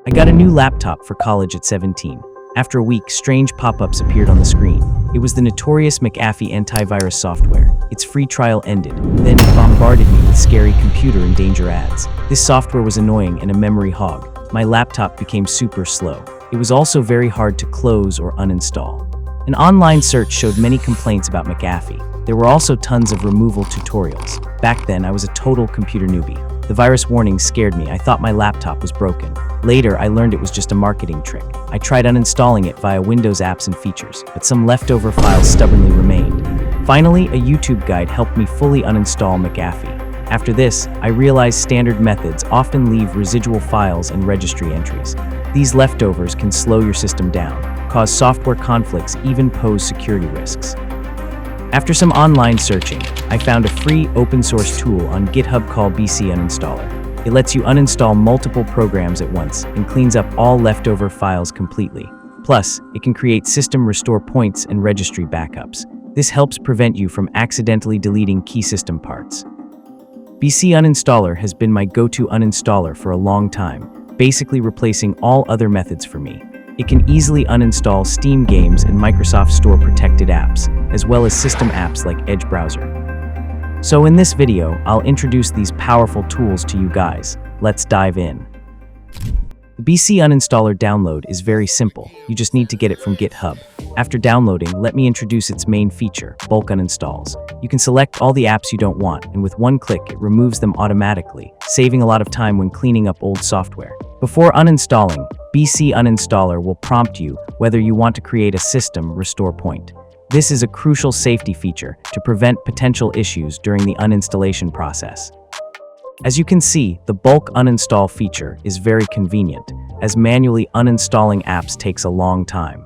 I got a new laptop for college at 17. After a week, strange pop-ups appeared on the screen. It was the notorious McAfee antivirus software. Its free trial ended. Then it bombarded me with scary computer in danger ads. This software was annoying and a memory hog. My laptop became super slow. It was also very hard to close or uninstall. An online search showed many complaints about McAfee. There were also tons of removal tutorials. Back then, I was a total computer newbie. The virus warning scared me. I thought my laptop was broken. Later, I learned it was just a marketing trick. I tried uninstalling it via Windows apps and features, but some leftover files stubbornly remained. Finally, a YouTube guide helped me fully uninstall McAfee. After this, I realized standard methods often leave residual files and registry entries. These leftovers can slow your system down, cause software conflicts, even pose security risks. After some online searching, I found a free open-source tool on GitHub called BC Uninstaller. It lets you uninstall multiple programs at once and cleans up all leftover files completely. Plus, it can create system restore points and registry backups. This helps prevent you from accidentally deleting key system parts. BC Uninstaller has been my go-to uninstaller for a long time, basically replacing all other methods for me. It can easily uninstall Steam games and Microsoft Store protected apps, as well as system apps like Edge browser. So in this video, I'll introduce these powerful tools to you guys. Let's dive in. The BC Uninstaller download is very simple. You just need to get it from GitHub. After downloading, let me introduce its main feature, bulk uninstalls. You can select all the apps you don't want, and with one click, it removes them automatically, saving a lot of time when cleaning up old software. Before uninstalling, BC Uninstaller will prompt you whether you want to create a system restore point. This is a crucial safety feature to prevent potential issues during the uninstallation process. As you can see, the bulk uninstall feature is very convenient, as manually uninstalling apps takes a long time.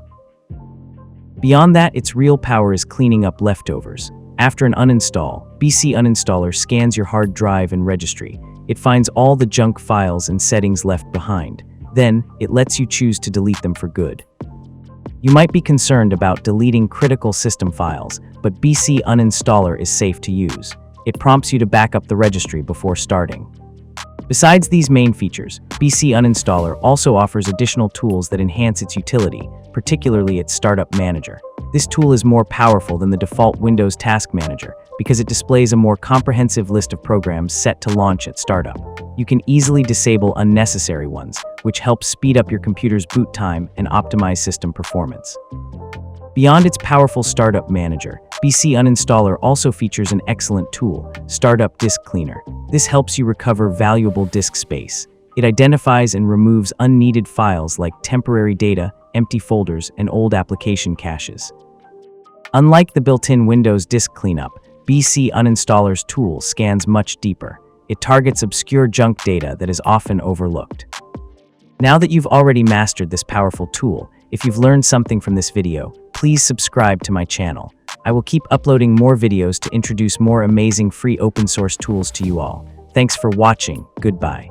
Beyond that, its real power is cleaning up leftovers. After an uninstall, BC Uninstaller scans your hard drive and registry. It finds all the junk files and settings left behind. Then, it lets you choose to delete them for good. You might be concerned about deleting critical system files, but BC Uninstaller is safe to use. It prompts you to back up the registry before starting. Besides these main features, BC Uninstaller also offers additional tools that enhance its utility, particularly its Startup Manager. This tool is more powerful than the default Windows Task Manager because it displays a more comprehensive list of programs set to launch at startup. You can easily disable unnecessary ones, which helps speed up your computer's boot time and optimize system performance. Beyond its powerful Startup Manager, BC Uninstaller also features an excellent tool, Startup Disk Cleaner. This helps you recover valuable disk space. It identifies and removes unneeded files like temporary data, empty folders, and old application caches. Unlike the built-in Windows Disk Cleanup, BC Uninstaller's tool scans much deeper. It targets obscure junk data that is often overlooked. Now that you've already mastered this powerful tool, if you've learned something from this video, please subscribe to my channel. I will keep uploading more videos to introduce more amazing free open source tools to you all. Thanks for watching. Goodbye.